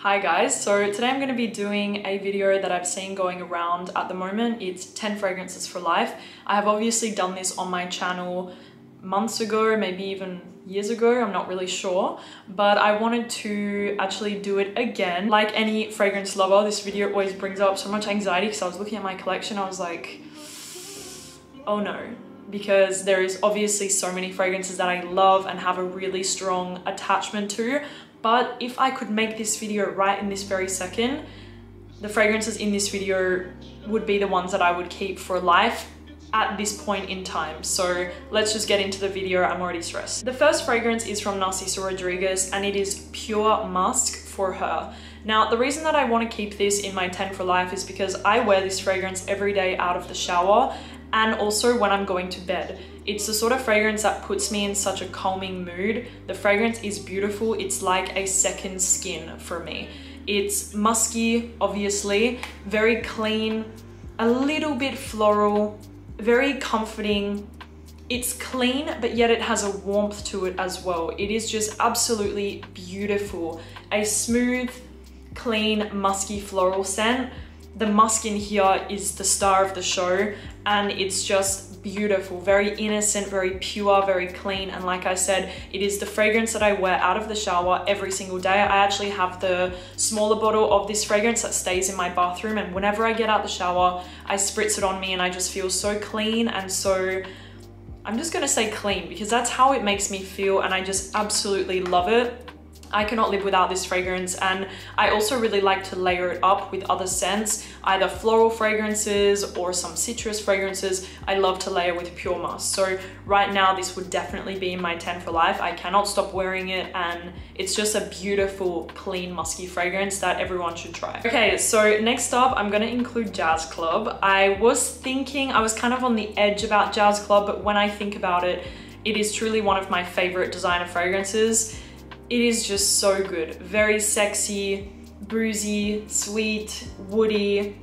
Hi guys, so today I'm going to be doing a video that I've seen going around at the moment. It's 10 fragrances for life. I have obviously done this on my channel months ago, maybe even years ago, I'm not really sure, but I wanted to actually do it again. Like any fragrance lover, this video always brings up so much anxiety because I was looking at my collection, I was like, oh no. Because there is obviously so many fragrances that I love and have a really strong attachment to. But if I could make this video right in this very second, the fragrances in this video would be the ones that I would keep for life at this point in time. So let's just get into the video. I'm already stressed. The first fragrance is from Narciso Rodriguez and it is Pure Musc for Her. Now, the reason that I want to keep this in my 10 for life is because I wear this fragrance every day out of the shower and also when I'm going to bed. It's the sort of fragrance that puts me in such a calming mood. The fragrance is beautiful. It's like a second skin for me. It's musky, obviously, very clean, a little bit floral, very comforting. It's clean, but yet it has a warmth to it as well. It is just absolutely beautiful. A smooth, clean, musky floral scent. The musk in here is the star of the show and it's just beautiful, very innocent, very pure, very clean. And like I said, it is the fragrance that I wear out of the shower every single day. I actually have the smaller bottle of this fragrance that stays in my bathroom, and whenever I get out the shower, I spritz it on me and I just feel so clean and so, I'm just gonna say clean because that's how it makes me feel and I just absolutely love it. I cannot live without this fragrance, and I also really like to layer it up with other scents, either floral fragrances or some citrus fragrances. I love to layer with Pure Musc. So right now this would definitely be in my 10 for life. I cannot stop wearing it and it's just a beautiful, clean, musky fragrance that everyone should try. Okay, so next up I'm gonna include Jazz Club. I was kind of on the edge about Jazz Club, but when I think about it, it is truly one of my favorite designer fragrances. It is just so good. Very sexy, boozy, sweet, woody,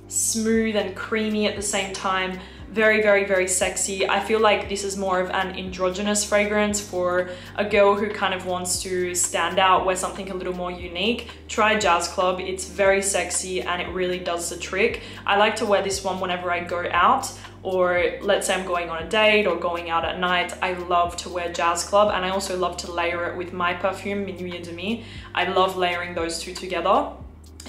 smooth and creamy at the same time. Very, very, very sexy. I feel like this is more of an androgynous fragrance for a girl who kind of wants to stand out, wear something a little more unique. Try Jazz Club. It's very sexy and it really does the trick. I like to wear this one whenever I go out, or let's say I'm going on a date or going out at night. I love to wear Jazz Club, and I also love to layer it with my perfume, MINUIT Demi. I love layering those two together.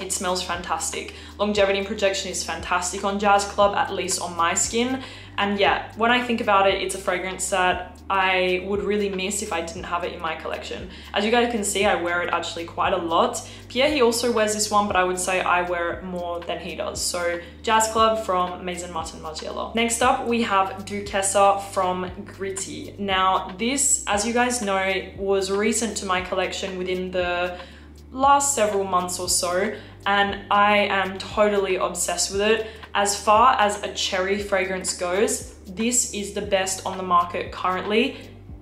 It smells fantastic. Longevity and projection is fantastic on Jazz Club, at least on my skin. And yeah, when I think about it, it's a fragrance that I would really miss if I didn't have it in my collection. As you guys can see, I wear it actually quite a lot. Pierre, he also wears this one, but I would say I wear it more than he does. So Jazz Club from Maison Margiela. Next up, we have Duchessa from Gritti. Now this, as you guys know, was recent to my collection within the last several months or so, and I am totally obsessed with it. As far as a cherry fragrance goes, this is the best on the market currently,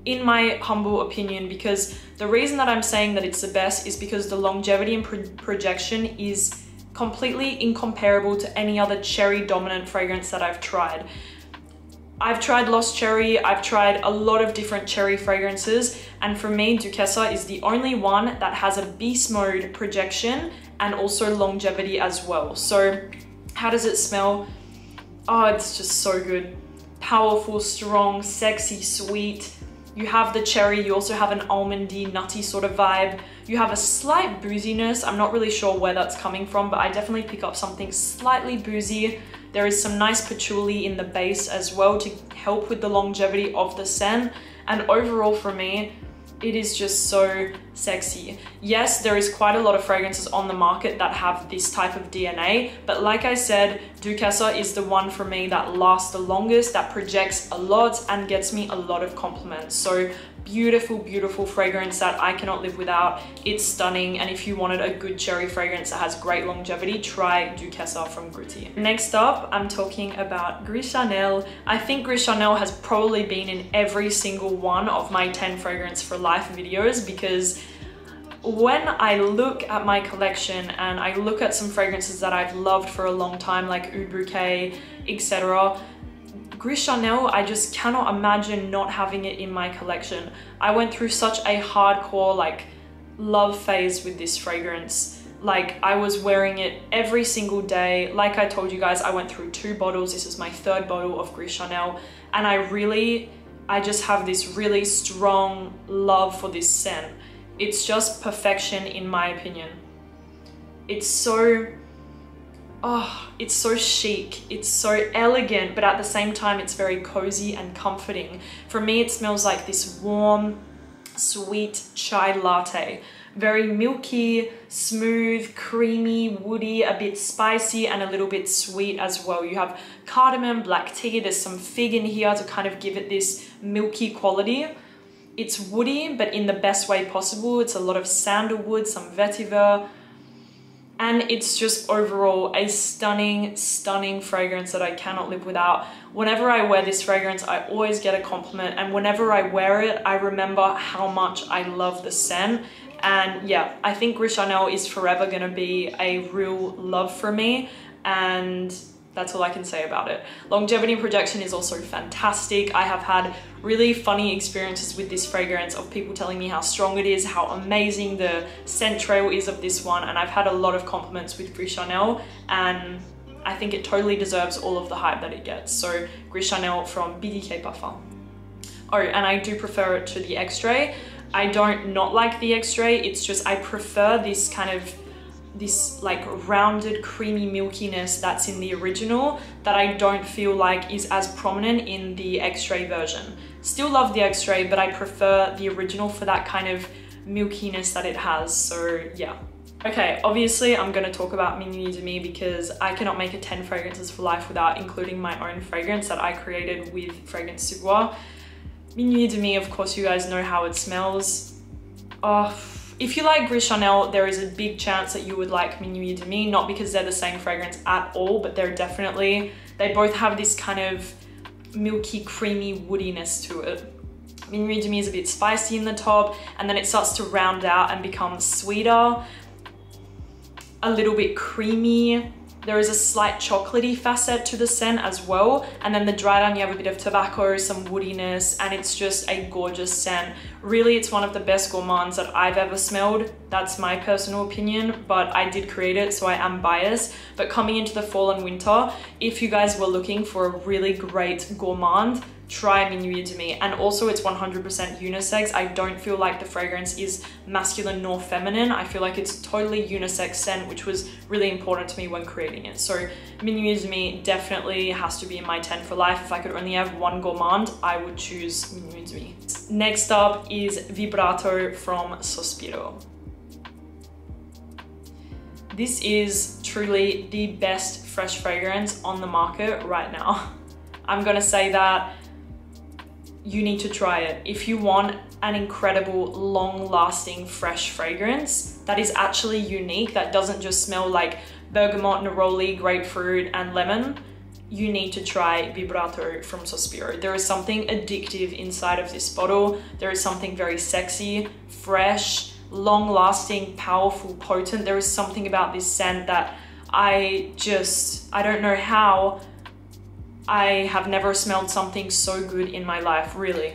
in my humble opinion, because the reason that I'm saying that it's the best is because the longevity and projection is completely incomparable to any other cherry dominant fragrance that I've tried. I've tried Lost Cherry, I've tried a lot of different cherry fragrances, and for me, Duchessa is the only one that has a beast mode projection and also longevity as well. So how does it smell? Oh, it's just so good. Powerful, strong, sexy, sweet. You have the cherry, you also have an almondy, nutty sort of vibe. You have a slight booziness. I'm not really sure where that's coming from, but I definitely pick up something slightly boozy. There is some nice patchouli in the base as well to help with the longevity of the scent. And overall for me, it is just so sexy. Yes, there is quite a lot of fragrances on the market that have this type of DNA, but like I said, Duchessa is the one for me that lasts the longest, that projects a lot and gets me a lot of compliments. So beautiful, beautiful fragrance that I cannot live without. It's stunning, and if you wanted a good cherry fragrance that has great longevity, try Duchessa from Gritti. Next up, I'm talking about Gris Charnel. I think Gris Charnel has probably been in every single one of my 10 fragrance for life videos, because when I look at my collection and I look at some fragrances that I've loved for a long time, like Oud Bouquet, etc., Gris Charnel, I just cannot imagine not having it in my collection. I went through such a hardcore love phase with this fragrance. Like, I was wearing it every single day. Like I told you guys, I went through 2 bottles. This is my 3rd bottle of Gris Charnel. And I just have this really strong love for this scent. It's just perfection in my opinion. It's so, it's so chic. It's so elegant, but at the same time, it's very cozy and comforting. For me, it smells like this warm, sweet chai latte. Very milky, smooth, creamy, woody, a bit spicy, and a little bit sweet as well. You have cardamom, black tea, there's some fig in here to kind of give it this milky quality. It's woody, but in the best way possible. It's a lot of sandalwood, some vetiver, and it's just overall a stunning, stunning fragrance that I cannot live without. Whenever I wear this fragrance, I always get a compliment, and whenever I wear it, I remember how much I love the scent. And yeah, I think Gris Charnel is forever gonna be a real love for me, and that's all I can say about it. Longevity and projection is also fantastic. I have had really funny experiences with this fragrance of people telling me how strong it is, how amazing the scent trail is of this one, and I've had a lot of compliments with Gris Charnel, and I think it totally deserves all of the hype that it gets. So Gris Charnel from BDK Parfum. Oh, and I do prefer it to the Extrait. I don't not like the Extrait, it's just I prefer this kind of, this like rounded creamy milkiness that's in the original that I don't feel like is as prominent in the Extrait version. Still love the Extrait, but I prefer the original for that kind of milkiness that it has, so yeah. Okay, obviously I'm gonna talk about MINUIT Demi because I cannot make a 10 fragrances for life without including my own fragrance that I created with Fragrance du Bois. MINUIT Demi, of course, you guys know how it smells. If you like Gris Charnel, there is a big chance that you would like MINUIT Demi, not because they're the same fragrance at all, but they're definitely, they both have this kind of milky, creamy woodiness to it. MINUIT Demi is a bit spicy in the top, and then it starts to round out and become sweeter, a little bit creamy. There is a slight chocolatey facet to the scent as well. And then the dry down, you have a bit of tobacco, some woodiness, and it's just a gorgeous scent. Really, it's one of the best gourmands that I've ever smelled. That's my personal opinion, but I did create it, so I am biased. But coming into the fall and winter, if you guys were looking for a really great gourmand, try MINUIT Demi. And also it's 100% unisex. I don't feel like the fragrance is masculine nor feminine. I feel like it's totally unisex scent, which was really important to me when creating it. So MINUIT Demi definitely has to be in my 10 for life. If I could only have one gourmand, I would choose MINUIT Demi. Next up is Vibrato from Sospiro. This is truly the best fresh fragrance on the market right now. I'm gonna say that. You need to try it. If you want an incredible, long-lasting, fresh fragrance that is actually unique, that doesn't just smell like bergamot, neroli, grapefruit, and lemon, you need to try Vibrato from Sospiro. There is something addictive inside of this bottle. There is something very sexy, fresh, long-lasting, powerful, potent. There is something about this scent that I don't know how I have never smelled something so good in my life, really.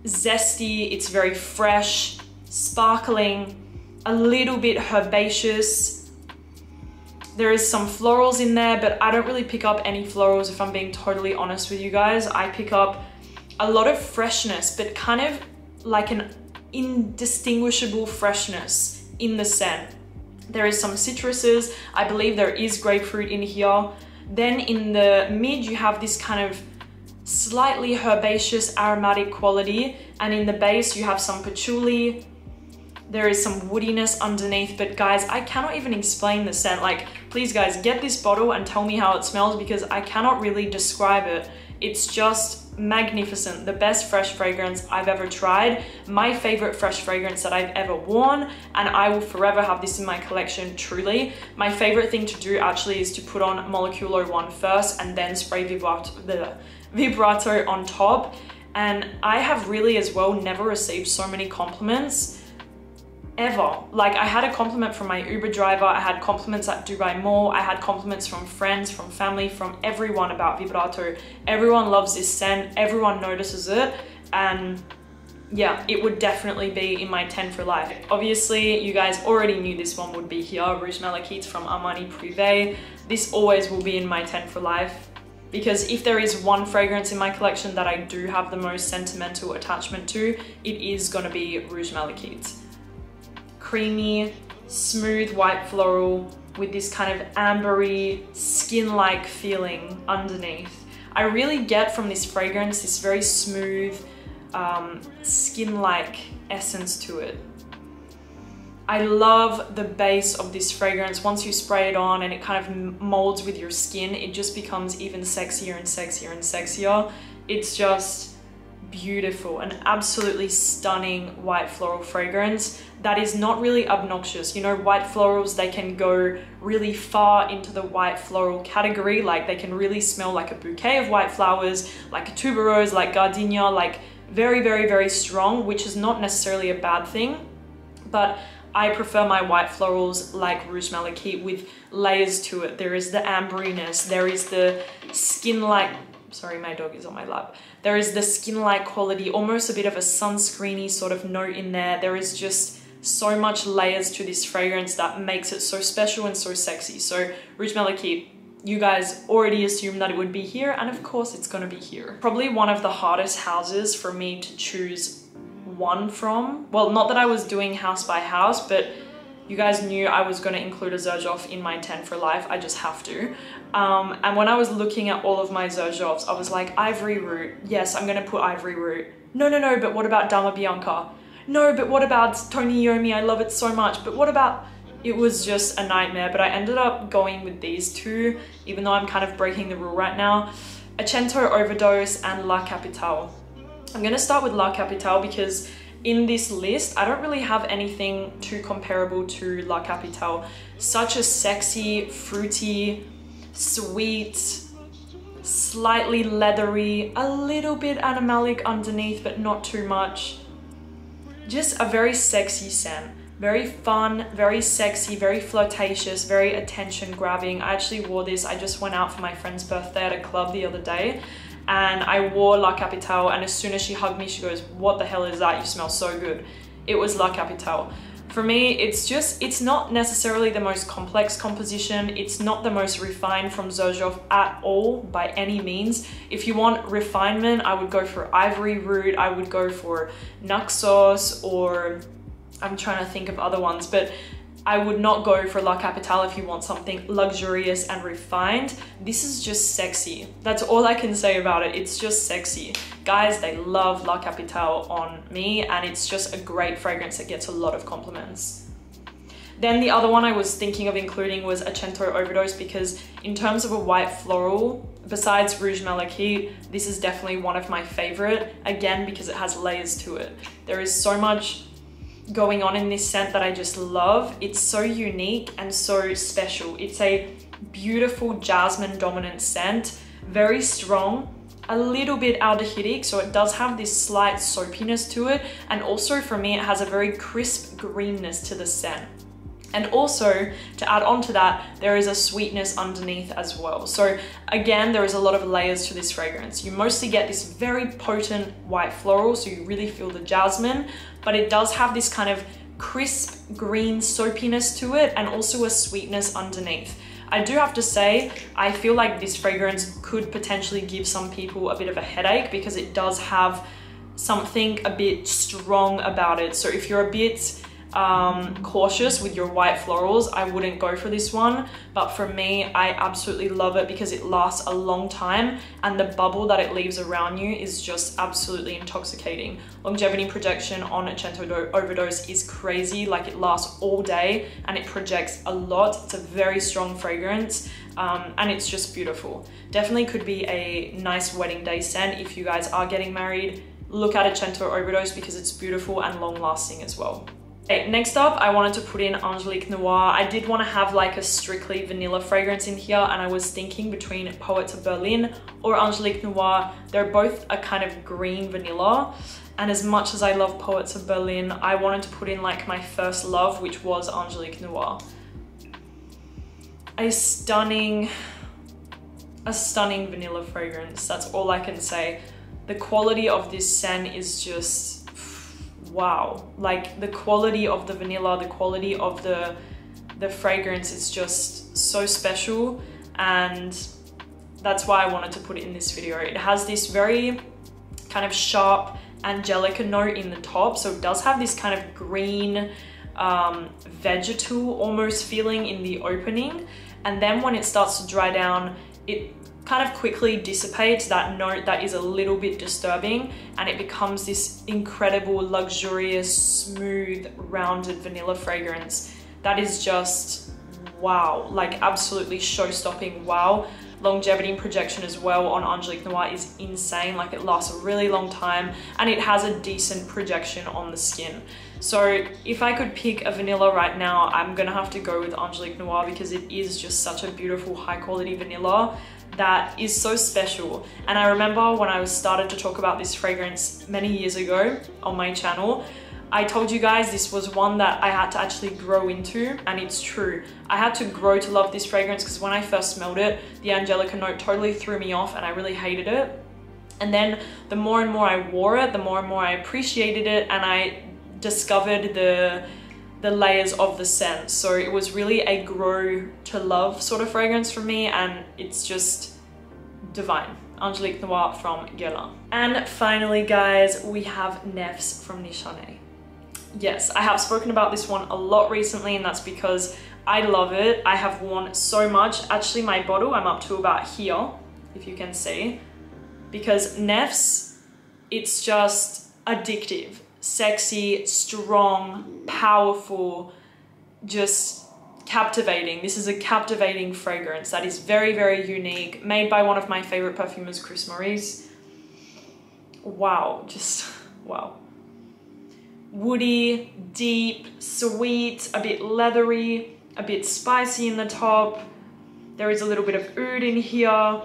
Zesty, it's very fresh, sparkling, a little bit herbaceous. There is some florals in there, but I don't really pick up any florals if I'm being totally honest with you guys. I pick up a lot of freshness, but kind of like an indistinguishable freshness in the scent. There is some citruses. I believe there is grapefruit in here. Then in the mid, you have this kind of slightly herbaceous aromatic quality. And in the base, you have some patchouli. There is some woodiness underneath, but guys, I cannot even explain the scent. Like, please guys, get this bottle and tell me how it smells because I cannot really describe it. It's just magnificent. The best fresh fragrance I've ever tried. My favorite fresh fragrance that I've ever worn, and I will forever have this in my collection, truly. My favorite thing to do actually is to put on Moleculo 1 first and then spray Vibrato on top. And I have really as well never received so many compliments ever. Like, I had a compliment from my Uber driver, I had compliments at Dubai Mall, I had compliments from friends, from family, from everyone about Vibrato. Everyone loves this scent, everyone notices it, and yeah, it would definitely be in my 10 for life. Obviously, you guys already knew this one would be here, Rouge Malachite from Armani Privé. This always will be in my 10 for life, because if there is one fragrance in my collection that I do have the most sentimental attachment to, it is gonna be Rouge Malachite. Creamy, smooth white floral with this kind of ambery, skin-like feeling underneath. I really get from this fragrance this very smooth, skin-like essence to it. I love the base of this fragrance. Once you spray it on and it kind of molds with your skin, it just becomes even sexier and sexier and sexier. It's just beautiful, an absolutely stunning white floral fragrance that is not really obnoxious. You know, white florals, they can go really far into the white floral category. Like they can really smell like a bouquet of white flowers, like a tuberose, like gardenia, like very, very, very strong, which is not necessarily a bad thing. But I prefer my white florals like Rouge Malachite with layers to it. There is the amberiness, there is the skin-like, sorry, my dog is on my lap. There is the skin-like quality, almost a bit of a sunscreeny sort of note in there. There is just so much layers to this fragrance that makes it so special and so sexy. So Rouge Malachite, you guys already assumed that it would be here, and of course it's gonna be here. Probably one of the hardest houses for me to choose one from. Well, not that I was doing house by house, but you guys knew I was going to include a Xerjoff in my 10 for life. I just have to. And when I was looking at all of my Xerjoffs, I was like, Ivory Root. Yes, I'm going to put Ivory Root. No, but what about Dama Bianca? No, but what about Tony Iommi? I love it so much. But what about... It was just a nightmare, but I ended up going with these two, even though I'm kind of breaking the rule right now. Accento, Overdose, and La Capitale. I'm gonna start with La Capitale because in this list, I don't really have anything too comparable to La Capitale. Such a sexy, fruity, sweet, slightly leathery, a little bit animalic underneath, but not too much. Just a very sexy scent. Very fun, very sexy, very flirtatious, very attention grabbing. I actually wore this. I just went out for my friend's birthday at a club the other day, and I wore La Capitale, and as soon as she hugged me, she goes, "What the hell is that? You smell so good." It was La Capitale. For me, it's not necessarily the most complex composition. It's not the most refined from Xerjoff at all, by any means. If you want refinement, I would go for Ivory Root, I would go for Naxos, or I'm trying to think of other ones, but I would not go for La Capitale if you want something luxurious and refined. This is just sexy. That's all I can say about it. It's just sexy. Guys, they love La Capitale on me, and it's just a great fragrance that gets a lot of compliments. Then the other one I was thinking of including was Accento Overdose, because in terms of a white floral, besides Rouge Malachite, this is definitely one of my favorite, again, because it has layers to it. There is so much going on in this scent that I just love. It's so unique and so special. It's a beautiful jasmine dominant scent, very strong, a little bit aldehydic, so it does have this slight soapiness to it, and also for me it has a very crisp greenness to the scent. And also, to add on to that, there is a sweetness underneath as well. So again, there is a lot of layers to this fragrance. You mostly get this very potent white floral, so you really feel the jasmine, but it does have this kind of crisp green soapiness to it, and also a sweetness underneath. I do have to say, I feel like this fragrance could potentially give some people a bit of a headache, because it does have something a bit strong about it. So if you're a bit cautious with your white florals, I wouldn't go for this one. But for me, I absolutely love it because it lasts a long time, and the bubble that it leaves around you is just absolutely intoxicating. Longevity projection on Accento Overdose is crazy. Like, it lasts all day and it projects a lot. It's a very strong fragrance, and it's just beautiful. Definitely could be a nice wedding day scent if you guys are getting married. Look at Accento Overdose because it's beautiful and long lasting as well. Okay, next up, I wanted to put in Angelique Noire. I did want to have like a strictly vanilla fragrance in here, and I was thinking between Poets of Berlin or Angelique Noire. They're both a kind of green vanilla, and as much as I love Poets of Berlin, I wanted to put in like my first love, which was Angelique Noire. A stunning vanilla fragrance. That's all I can say. The quality of this scent is just wow. Like the quality of the vanilla, the quality of the fragrance is just so special, and that's why I wanted to put it in this video. It has this very kind of sharp Angelica note in the top, so it does have this kind of green vegetal almost feeling in the opening, and then when it starts to dry down, it kind of quickly dissipates that note that is a little bit disturbing, and it becomes this incredible, luxurious, smooth, rounded vanilla fragrance that is just wow, like absolutely show-stopping wow. Longevity and projection as well on Angelique Noire is insane. Like it lasts a really long time, and it has a decent projection on the skin. So if I could pick a vanilla right now, I'm gonna have to go with Angelique Noire because it is just such a beautiful, high quality vanilla that is so special. And I remember when I started to talk about this fragrance many years ago on my channel, I told you guys this was one that I had to actually grow into, and it's true. I had to grow to love this fragrance because when I first smelled it, the Angelica note totally threw me off and I really hated it. And then the more and more I wore it, the more and more I appreciated it, and I discovered the layers of the scent. So it was really a grow to love sort of fragrance for me, and it's just divine. Angelique Noire from Guerlain. And finally guys, we have Nefs from Nishane. Yes, I have spoken about this one a lot recently, and that's because I love it. I have worn so much. Actually, my bottle, I'm up to about here, if you can see. Because Nefs, it's just addictive, sexy, strong, powerful, just captivating. This is a captivating fragrance that is very, very unique, made by one of my favorite perfumers, Chris Maurice. Wow, just wow. Woody, deep, sweet, a bit leathery, a bit spicy in the top. There is a little bit of oud in here.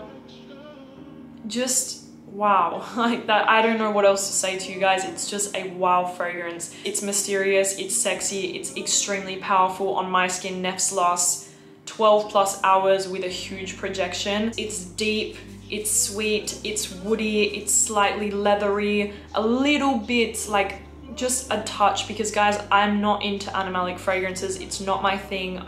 Just wow, like that. I don't know what else to say to you guys. It's just a wow fragrance. It's mysterious, it's sexy, it's extremely powerful. On my skin, Nefs lasts 12 plus hours with a huge projection. It's deep, it's sweet, it's woody, it's slightly leathery, a little bit like just a touch, because guys, I'm not into animalic fragrances. It's not my thing.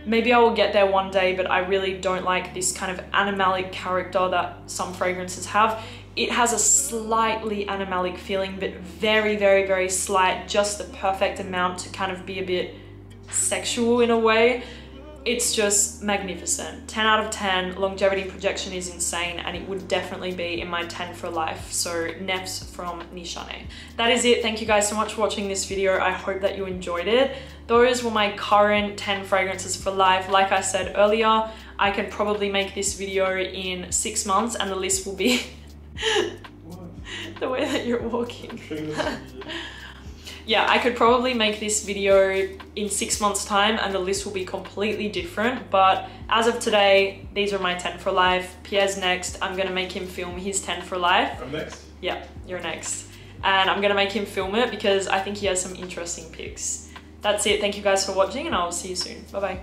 Maybe I will get there one day, but I really don't like this kind of animalic character that some fragrances have. It has a slightly animalic feeling, but very, very, very slight, just the perfect amount to kind of be a bit sexual in a way. It's just magnificent. 10 out of 10. Longevity and projection is insane, and it would definitely be in my 10 for life. So Nefs from Nishane. That is it. Thank you guys so much for watching this video. I hope that you enjoyed it. Those were my current 10 fragrances for life. Like I said earlier, I can probably make this video in 6 months, and the list will be the way that you're walking. Yeah, I could probably make this video in 6 months time and the list will be completely different, but as of today, these are my 10 for life. Pierre's next. I'm gonna make him film his 10 for life. I'm next? Yeah, you're next. And I'm gonna make him film it because I think he has some interesting picks. That's it. Thank you guys for watching, and I will see you soon. Bye bye.